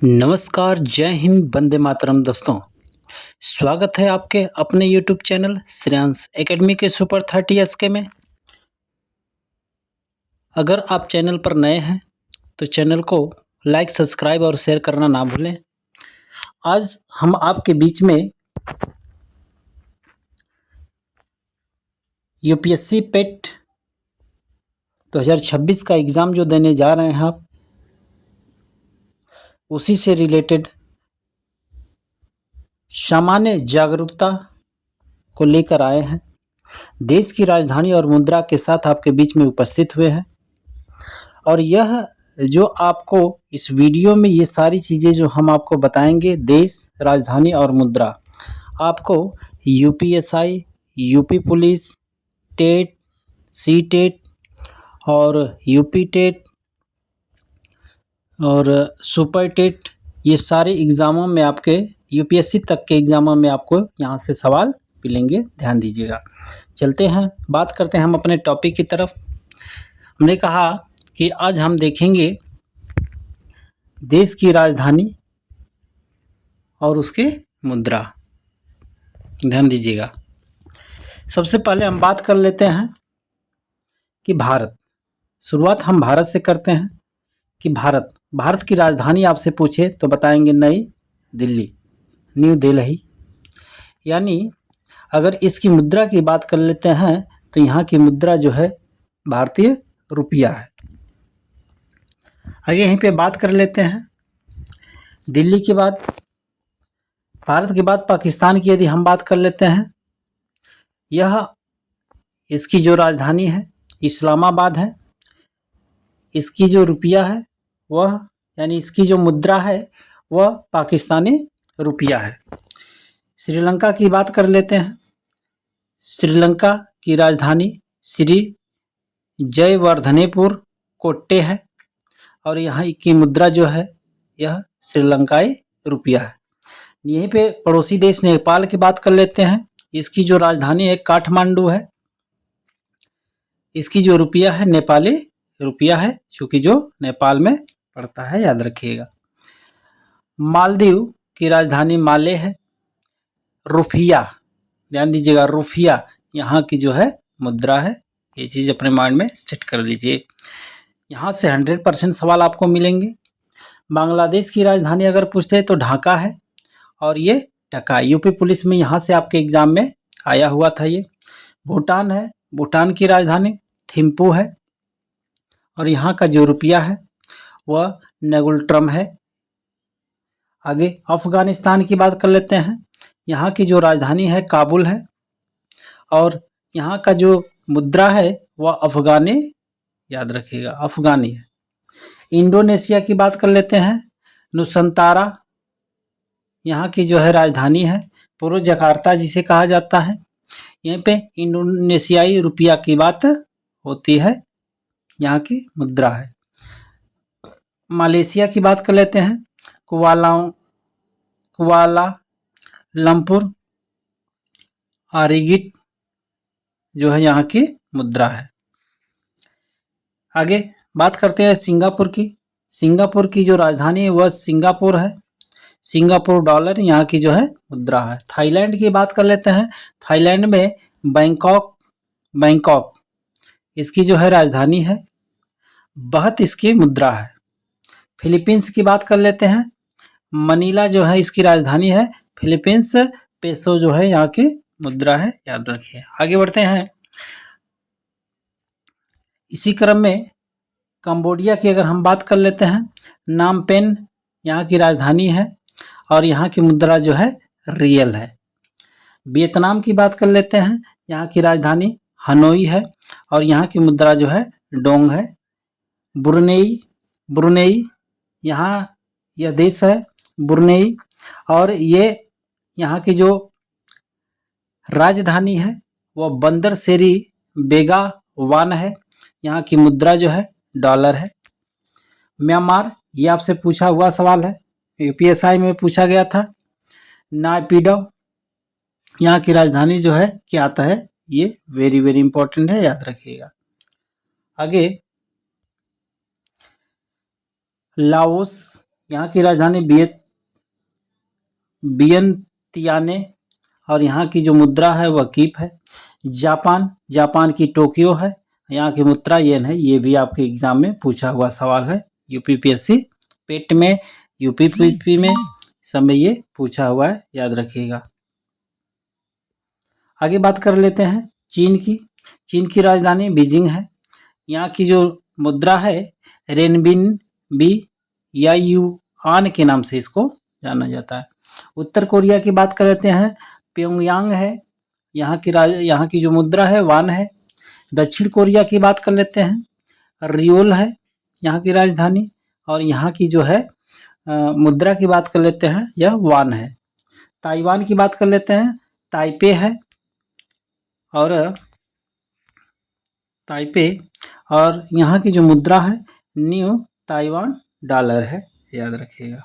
नमस्कार, जय हिंद, वंदे मातरम दोस्तों। स्वागत है आपके अपने यूट्यूब चैनल श्रेयांश एकेडमी के सुपर 30 एसके में। अगर आप चैनल पर नए हैं तो चैनल को लाइक, सब्सक्राइब और शेयर करना ना भूलें। आज हम आपके बीच में यूपीएससी पेट 2026 का एग्ज़ाम जो देने जा रहे हैं आप, उसी से रिलेटेड सामान्य जागरूकता को लेकर आए हैं। देश की राजधानी और मुद्रा के साथ आपके बीच में उपस्थित हुए हैं और यह जो आपको इस वीडियो में ये सारी चीज़ें जो हम आपको बताएंगे, देश, राजधानी और मुद्रा, आपको UPSI, UP police, TET, C TET और यूपी टेट और सुपर टेट, ये सारे एग्ज़ामों में आपके यूपीएससी तक के एग्ज़ामों में आपको यहाँ से सवाल मिलेंगे, ध्यान दीजिएगा। चलते हैं, बात करते हैं हम अपने टॉपिक की तरफ। हमने कहा कि आज हम देखेंगे देश की राजधानी और उसके मुद्रा, ध्यान दीजिएगा। सबसे पहले हम बात कर लेते हैं कि भारत, शुरुआत हम भारत से करते हैं कि भारत की राजधानी आपसे पूछे तो बताएंगे नई दिल्ली, न्यू दिल्ली। यानी अगर इसकी मुद्रा की बात कर लेते हैं तो यहाँ की मुद्रा जो है भारतीय रुपया है। आगे यहीं पे बात कर लेते हैं दिल्ली के बाद, भारत के बाद पाकिस्तान की यदि हम बात कर लेते हैं, यह इसकी जो राजधानी है इस्लामाबाद है। इसकी जो रुपया है वह, यानी इसकी जो मुद्रा है वह पाकिस्तानी रुपया है। श्रीलंका की बात कर लेते हैं। श्रीलंका की राजधानी श्री जयवर्धनेपुर कोट्टे है और यहाँ की मुद्रा जो है यह श्रीलंकाई रुपया है। यहीं पे पड़ोसी देश नेपाल की बात कर लेते हैं। इसकी जो राजधानी है काठमांडू है। इसकी जो रुपया है नेपाली रुपया है, क्योंकि जो नेपाल में पड़ता है, याद रखिएगा। मालदीव की राजधानी माले है। रुपया, ध्यान दीजिएगा, रुपया यहाँ की जो है मुद्रा है। ये चीज़ अपने माइंड में सेट कर लीजिए। यहाँ से 100% सवाल आपको मिलेंगे। बांग्लादेश की राजधानी अगर पूछते हैं तो ढाका है और ये टका, यूपी पुलिस में यहाँ से आपके एग्जाम में आया हुआ था ये। भूटान है, भूटान की राजधानी थिम्पू है और यहाँ का जो रुपया है वह नेगुल्ट्रम है। आगे अफगानिस्तान की बात कर लेते हैं। यहाँ की जो राजधानी है काबुल है और यहाँ का जो मुद्रा है वह अफगानी, याद रखिएगा, अफगानी है। इंडोनेशिया की बात कर लेते हैं। नुसंतारा यहाँ की जो है राजधानी है, पूर्व जकार्ता जिसे कहा जाता है। यहाँ पे इंडोनेशियाई रुपया की बात होती है, यहाँ की मुद्रा है। मलेशिया की बात कर लेते हैं। कुआला लंपुर रिंगिट जो है यहाँ की मुद्रा है। आगे बात करते हैं सिंगापुर की। सिंगापुर की जो राजधानी है वह सिंगापुर है। सिंगापुर डॉलर यहाँ की जो है मुद्रा है। थाईलैंड की बात कर लेते हैं। थाईलैंड में बैंकॉक इसकी जो है राजधानी है, बहुत इसकी मुद्रा है। फिलीपींस की बात कर लेते हैं। मनीला जो है इसकी राजधानी है। फिलीपींस पेसो जो है यहाँ की मुद्रा है, याद रखिए। आगे बढ़ते हैं। इसी क्रम में कंबोडिया की अगर हम बात कर लेते हैं, नामपेन यहाँ की राजधानी है और यहाँ की मुद्रा जो है रियल है। वियतनाम की बात कर लेते हैं। यहाँ की राजधानी हनोई है और यहाँ की मुद्रा जो है डोंग है। ब्रुनेई यहाँ यह देश है ब्रुनेई और ये यहाँ की जो राजधानी है वह बंदर सेरी बेगावान है। यहाँ की मुद्रा जो है डॉलर है। म्यांमार, ये आपसे पूछा हुआ सवाल है, यूपीएसआई में पूछा गया था। नायपीडो यहाँ की राजधानी जो है क्या आता है, ये वेरी वेरी इंपॉर्टेंट है, याद रखिएगा। आगे लाओस यहाँ की राजधानी वियंतियाने और यहाँ की जो मुद्रा है वह कीप है। जापान की टोक्यो है, यहाँ की मुद्रा येन है। ये भी आपके एग्जाम में पूछा हुआ सवाल है, यूपीपीएससी पेट में, यूपीपीपी में सब में ये पूछा हुआ है, याद रखिएगा। आगे बात कर लेते हैं चीन की राजधानी बीजिंग है। यहाँ की जो मुद्रा है रेनबिनबी या युआन के नाम से इसको जाना जाता है। उत्तर कोरिया की बात कर लेते हैं, प्योंगयांग है। यहाँ की जो मुद्रा है वान है। दक्षिण कोरिया की बात कर लेते हैं, रियोल है यहाँ की राजधानी, और यहाँ की जो है मुद्रा की बात कर लेते हैं, यह वान है। ताइवान की बात कर लेते हैं, ताइपे है और यहाँ की जो मुद्रा है न्यू ताइवान डॉलर है, याद रखिएगा।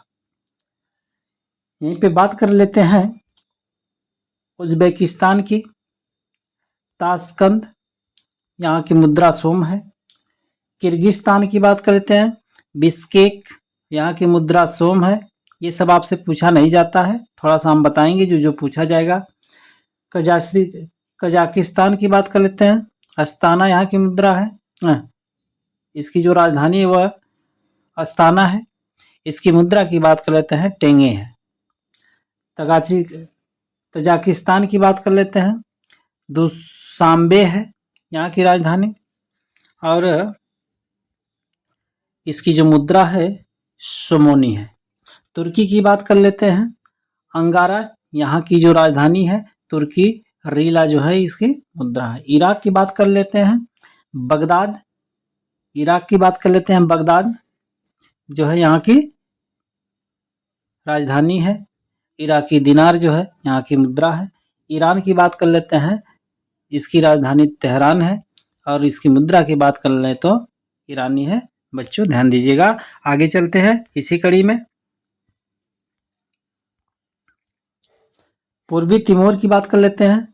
यहीं पे बात कर लेते हैं उज्बेकिस्तान की, ताशकंद, यहाँ की मुद्रा सोम है। किर्गिस्तान की बात कर लेते हैं, बिश्केक, यहाँ की मुद्रा सोम है। ये सब आपसे पूछा नहीं जाता है, थोड़ा सा हम बताएंगे जो पूछा जाएगा। कजाकिस्तान की बात कर लेते हैं, अस्ताना यहाँ की मुद्रा है। इसकी जो राजधानी है वह अस्ताना है। इसकी मुद्रा की बात कर लेते हैं, टेंगे है। तजाकिस्तान की बात कर लेते हैं, दुशांबे है यहाँ की राजधानी, और इसकी जो मुद्रा है सोमोनी है। तुर्की की बात कर लेते हैं, अंगारा यहाँ की जो राजधानी है, तुर्की रीला जो है इसकी मुद्रा है। इराक की बात कर लेते हैं, बगदाद, इराक की बात कर लेते हैं, बगदाद जो है यहाँ की राजधानी है। इराकी दिनार जो है यहाँ की मुद्रा है। ईरान की बात कर लेते हैं, इसकी राजधानी तेहरान है, और इसकी मुद्रा की बात कर लें तो ईरानी है। बच्चों ध्यान दीजिएगा। आगे चलते हैं इसी कड़ी में। पूर्वी तिमोर की बात कर लेते हैं,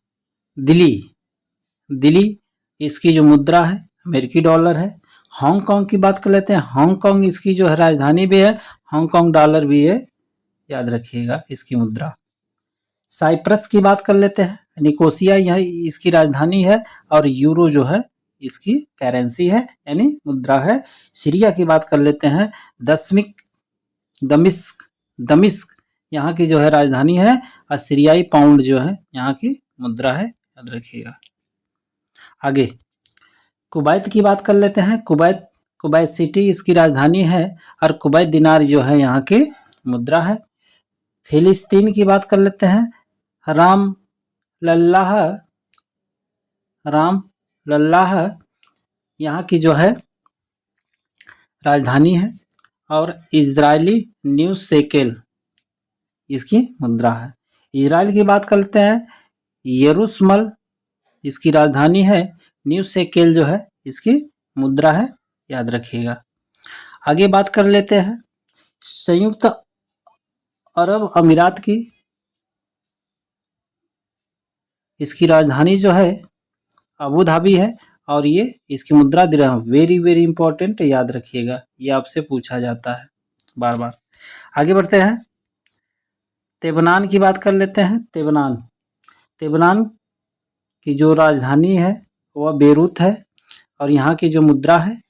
दिल्ली, इसकी जो मुद्रा है अमेरिकी डॉलर है। हांगकांग की बात कर लेते हैं, हांगकांग इसकी जो है राजधानी भी है, हांगकांग डॉलर भी है, याद रखिएगा इसकी मुद्रा। साइप्रस की बात कर लेते हैं, निकोसिया यह इसकी राजधानी है, और यूरो जो है इसकी करेंसी है, यानी मुद्रा है। सीरिया की बात कर लेते हैं, दमिश्क यहाँ की जो है राजधानी है, और सीरियाई पाउंड जो है यहाँ की मुद्रा है, याद रखिएगा। आगे कुवैत की बात कर लेते हैं, कुवैत सिटी इसकी राजधानी है, और कुवैत दिनार जो है यहाँ की मुद्रा है। फिलिस्तीन की बात कर लेते हैं, राम लल्लाह यहाँ की जो है राजधानी है, और इजरायली न्यू शेकेल इसकी मुद्रा है। इजराइल की बात करते हैं, यरूशलेम इसकी राजधानी है, न्यू शेकेल जो है इसकी मुद्रा है, याद रखिएगा। आगे बात कर लेते हैं संयुक्त अरब अमीरात की, इसकी राजधानी जो है अबू धाबी है, और ये इसकी मुद्रा दिरहम, वेरी वेरी इंपॉर्टेंट, याद रखिएगा, ये आपसे पूछा जाता है बार बार। आगे बढ़ते हैं, तेबनान की बात कर लेते हैं। तेबनान की जो राजधानी है वह बेरूत है, और यहाँ की जो मुद्रा है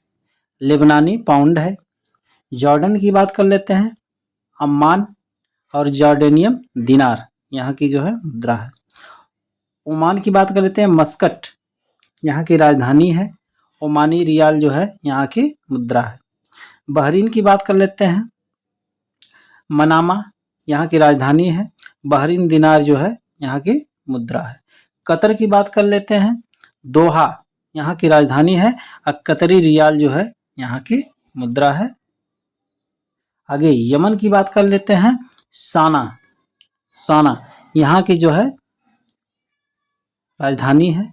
लेबनानी पाउंड है। जॉर्डन की बात कर लेते हैं, अम्मान और जॉर्डेनियम दिनार यहाँ की जो है मुद्रा है। ओमान की बात कर लेते हैं, मस्कट यहाँ की राजधानी है, ओमानी रियाल जो है यहाँ की मुद्रा है। बहरीन की बात कर लेते हैं, मनामा यहाँ की राजधानी है, बहरीन दिनार जो है यहाँ की मुद्रा है। कतर की बात कर लेते हैं, दोहा यहाँ की राजधानी है, और कतरी रियाल जो है यहाँ की मुद्रा है। आगे यमन की बात कर लेते हैं, साना यहाँ की जो है राजधानी है,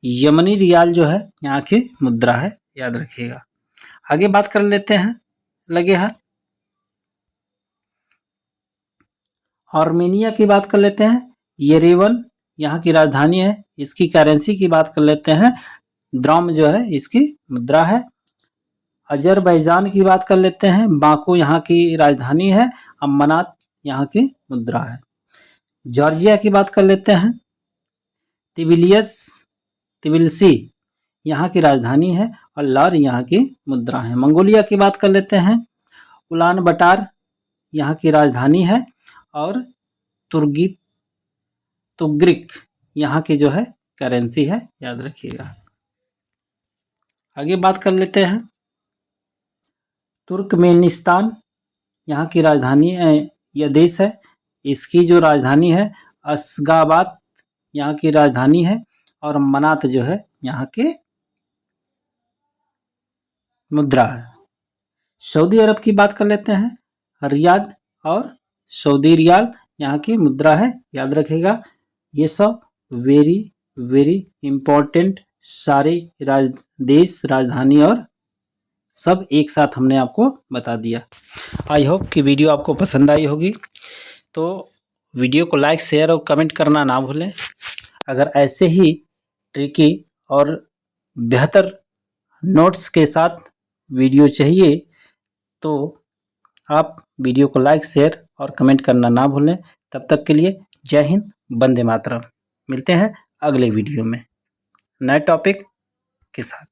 यमनी रियाल जो है यहाँ की मुद्रा है, याद रखिएगा। आगे बात कर लेते हैं लगे हाथ, आर्मेनिया की बात कर लेते हैं, येरेवन यहाँ की राजधानी है, इसकी करेंसी की बात कर लेते हैं, द्राम जो है इसकी मुद्रा है। अजरबैजान की बात कर लेते हैं। बाकू यहाँ की राजधानी है। अम्मनात यहाँ की मुद्रा है। जॉर्जिया की बात कर लेते हैं। तिबिलिसी यहाँ की राजधानी है और लार यहाँ की मुद्रा है। मंगोलिया की बात कर लेते हैं। उलान बटार यहाँ की राजधानी है और तुर्गिक यहाँ की जो है करेंसी है, याद रखिएगा। आगे बात कर लेते हैं। तुर्कमेनिस्तान यहाँ की राजधानी यह देश है। इसकी जो राजधानी है अशगाबाद यहाँ की राजधानी है और मनात जो है यहाँ की मुद्रा है। सऊदी अरब की बात कर लेते हैं। रियाद और सऊदी रियाल यहाँ की मुद्रा है, याद रखिएगा। ये सब वेरी वेरी इम्पोर्टेंट सारे देश, राजधानी और सब एक साथ हमने आपको बता दिया। आई होप कि वीडियो आपको पसंद आई होगी। तो वीडियो को लाइक, शेयर और कमेंट करना ना भूलें। अगर ऐसे ही ट्रिकी और बेहतर नोट्स के साथ वीडियो चाहिए तो आप वीडियो को लाइक, शेयर और कमेंट करना ना भूलें। तब तक के लिए जय हिंद, वंदे मातरम। मिलते हैं अगले वीडियो में नए टॉपिक के साथ।